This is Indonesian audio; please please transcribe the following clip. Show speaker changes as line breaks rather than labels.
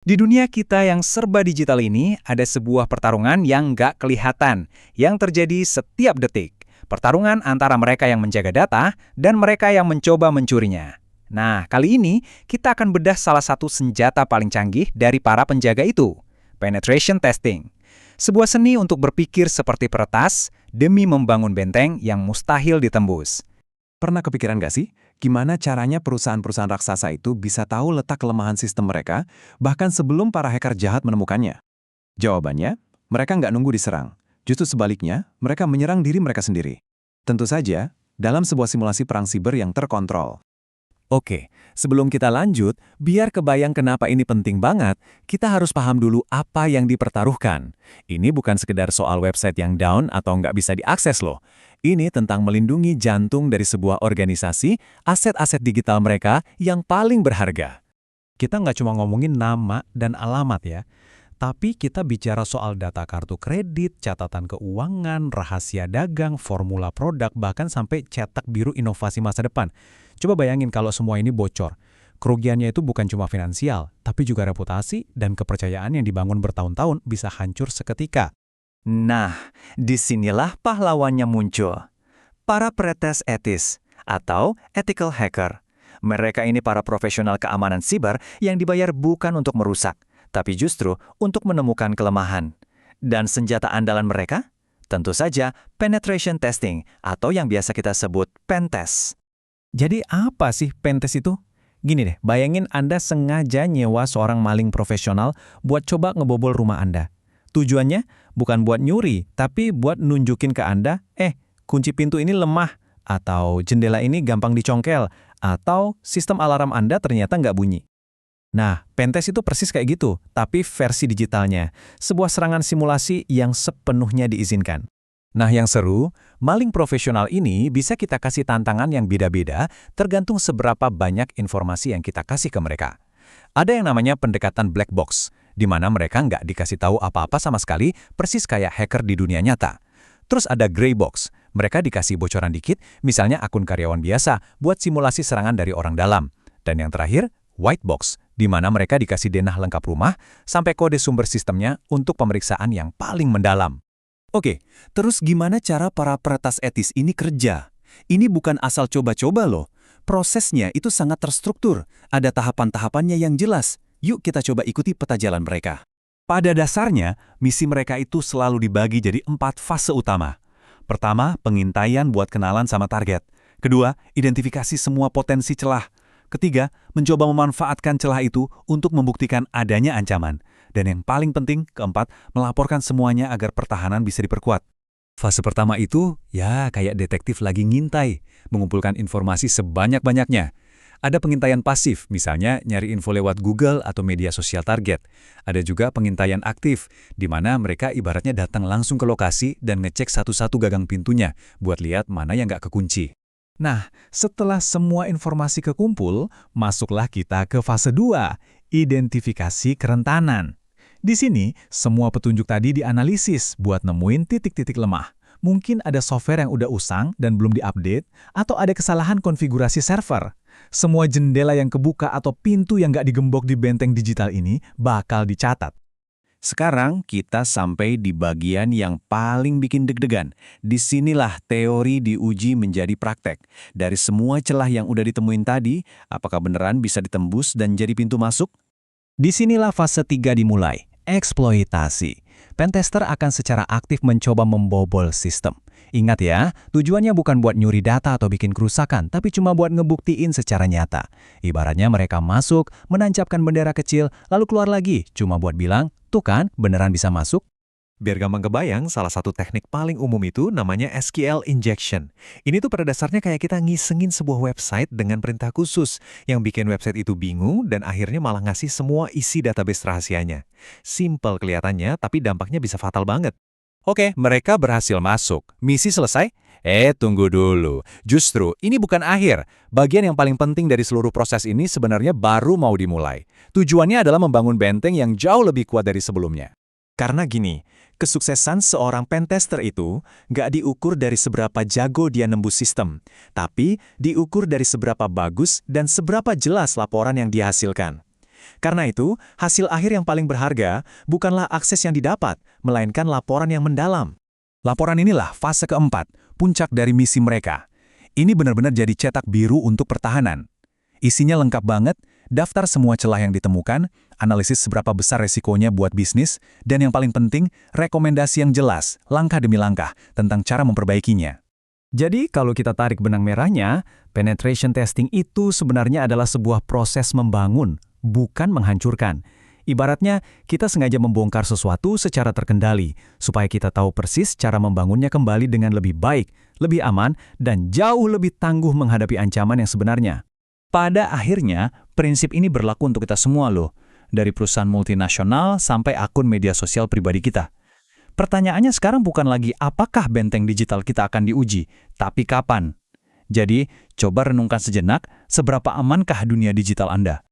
Di dunia kita yang serba digital ini, ada sebuah pertarungan yang nggak kelihatan, yang terjadi setiap detik. Pertarungan antara mereka yang menjaga data dan mereka yang mencoba mencurinya. Nah, kali ini kita akan bedah salah satu senjata paling canggih dari para penjaga itu, penetration testing. Sebuah seni untuk berpikir seperti peretas demi membangun benteng yang mustahil ditembus.
Pernah kepikiran nggak sih, gimana caranya perusahaan-perusahaan raksasa itu bisa tahu letak kelemahan sistem mereka, bahkan sebelum para hacker jahat menemukannya? Jawabannya, mereka nggak nunggu diserang. Justru sebaliknya, mereka menyerang diri mereka sendiri. Tentu saja, dalam sebuah simulasi perang siber yang terkontrol.
Oke, sebelum kita lanjut, biar kebayang kenapa ini penting banget, kita harus paham dulu apa yang dipertaruhkan. Ini bukan sekedar soal website yang down atau nggak bisa diakses loh. Ini tentang melindungi jantung dari sebuah organisasi, aset-aset digital mereka yang paling berharga.
Kita nggak cuma ngomongin nama dan alamat ya, tapi kita bicara soal data kartu kredit, catatan keuangan, rahasia dagang, formula produk, bahkan sampai cetak biru inovasi masa depan. Coba bayangin kalau semua ini bocor. Kerugiannya itu bukan cuma finansial, tapi juga reputasi dan kepercayaan yang dibangun bertahun-tahun bisa hancur seketika.
Nah, disinilah pahlawannya muncul. Para pretest etis atau ethical hacker. Mereka ini para profesional keamanan siber yang dibayar bukan untuk merusak, tapi justru untuk menemukan kelemahan. Dan senjata andalan mereka? Tentu saja penetration testing atau yang biasa kita sebut pentest.
Jadi apa sih pentest itu? Gini deh, bayangin Anda sengaja nyewa seorang maling profesional buat coba ngebobol rumah Anda. Tujuannya bukan buat nyuri, tapi buat nunjukin ke Anda, kunci pintu ini lemah, atau jendela ini gampang dicongkel, atau sistem alarm Anda ternyata nggak bunyi. Nah, pentest itu persis kayak gitu, tapi versi digitalnya. Sebuah serangan simulasi yang sepenuhnya diizinkan.
Nah, yang seru, maling profesional ini bisa kita kasih tantangan yang beda-beda tergantung seberapa banyak informasi yang kita kasih ke mereka. Ada yang namanya pendekatan black box, di mana mereka nggak dikasih tahu apa-apa sama sekali, persis kayak hacker di dunia nyata. Terus ada gray box, mereka dikasih bocoran dikit, misalnya akun karyawan biasa, buat simulasi serangan dari orang dalam. Dan yang terakhir, white box, di mana mereka dikasih denah lengkap rumah, sampai kode sumber sistemnya untuk pemeriksaan yang paling mendalam.
Oke, terus gimana cara para peretas etis ini kerja? Ini bukan asal coba-coba loh. Prosesnya itu sangat terstruktur. Ada tahapan-tahapannya yang jelas. Yuk kita coba ikuti peta jalan mereka.
Pada dasarnya, misi mereka itu selalu dibagi jadi 4 fase utama. Pertama, pengintaian buat kenalan sama target. Kedua, identifikasi semua potensi celah. Ketiga, mencoba memanfaatkan celah itu untuk membuktikan adanya ancaman. Dan yang paling penting, keempat, melaporkan semuanya agar pertahanan bisa diperkuat. Fase pertama itu, ya kayak detektif lagi ngintai, mengumpulkan informasi sebanyak-banyaknya. Ada pengintaian pasif, misalnya nyari info lewat Google atau media sosial target. Ada juga pengintaian aktif, di mana mereka ibaratnya datang langsung ke lokasi dan ngecek satu-satu gagang pintunya, buat lihat mana yang nggak kekunci.
Nah, setelah semua informasi kekumpul, masuklah kita ke fase 2, identifikasi kerentanan. Di sini, semua petunjuk tadi dianalisis buat nemuin titik-titik lemah. Mungkin ada software yang udah usang dan belum diupdate, atau ada kesalahan konfigurasi server. Semua jendela yang kebuka atau pintu yang nggak digembok di benteng digital ini bakal dicatat.
Sekarang kita sampai di bagian yang paling bikin deg-degan. Disinilah teori diuji menjadi praktek. Dari semua celah yang udah ditemuin tadi, apakah beneran bisa ditembus dan jadi pintu masuk?
Disinilah fase 3 dimulai, eksploitasi. Pentester akan secara aktif mencoba membobol sistem. Ingat ya, tujuannya bukan buat nyuri data atau bikin kerusakan, tapi cuma buat ngebuktiin secara nyata. Ibaratnya mereka masuk, menancapkan bendera kecil, lalu keluar lagi, cuma buat bilang, tuh kan, beneran bisa masuk.
Biar gampang kebayang, salah satu teknik paling umum itu namanya SQL injection. Ini tuh pada dasarnya kayak kita ngisengin sebuah website dengan perintah khusus yang bikin website itu bingung dan akhirnya malah ngasih semua isi database rahasianya. Simple kelihatannya, tapi dampaknya bisa fatal banget. Oke, mereka berhasil masuk. Misi selesai? Tunggu dulu. Justru, ini bukan akhir. Bagian yang paling penting dari seluruh proses ini sebenarnya baru mau dimulai. Tujuannya adalah membangun benteng yang jauh lebih kuat dari sebelumnya.
Karena gini, kesuksesan seorang pentester itu nggak diukur dari seberapa jago dia nembus sistem, tapi diukur dari seberapa bagus dan seberapa jelas laporan yang dihasilkan.
Karena itu, hasil akhir yang paling berharga bukanlah akses yang didapat, melainkan laporan yang mendalam.
Laporan inilah fase keempat, puncak dari misi mereka. Ini benar-benar jadi cetak biru untuk pertahanan. Isinya lengkap banget, daftar semua celah yang ditemukan, analisis seberapa besar resikonya buat bisnis, dan yang paling penting, rekomendasi yang jelas, langkah demi langkah, tentang cara memperbaikinya.
Jadi kalau kita tarik benang merahnya, penetration testing itu sebenarnya adalah sebuah proses membangun, bukan menghancurkan. Ibaratnya, kita sengaja membongkar sesuatu secara terkendali, supaya kita tahu persis cara membangunnya kembali dengan lebih baik, lebih aman, dan jauh lebih tangguh menghadapi ancaman yang sebenarnya.
Pada akhirnya, prinsip ini berlaku untuk kita semua loh, dari perusahaan multinasional sampai akun media sosial pribadi kita. Pertanyaannya sekarang bukan lagi apakah benteng digital kita akan diuji, tapi kapan. Jadi, coba renungkan sejenak, seberapa amankah dunia digital Anda?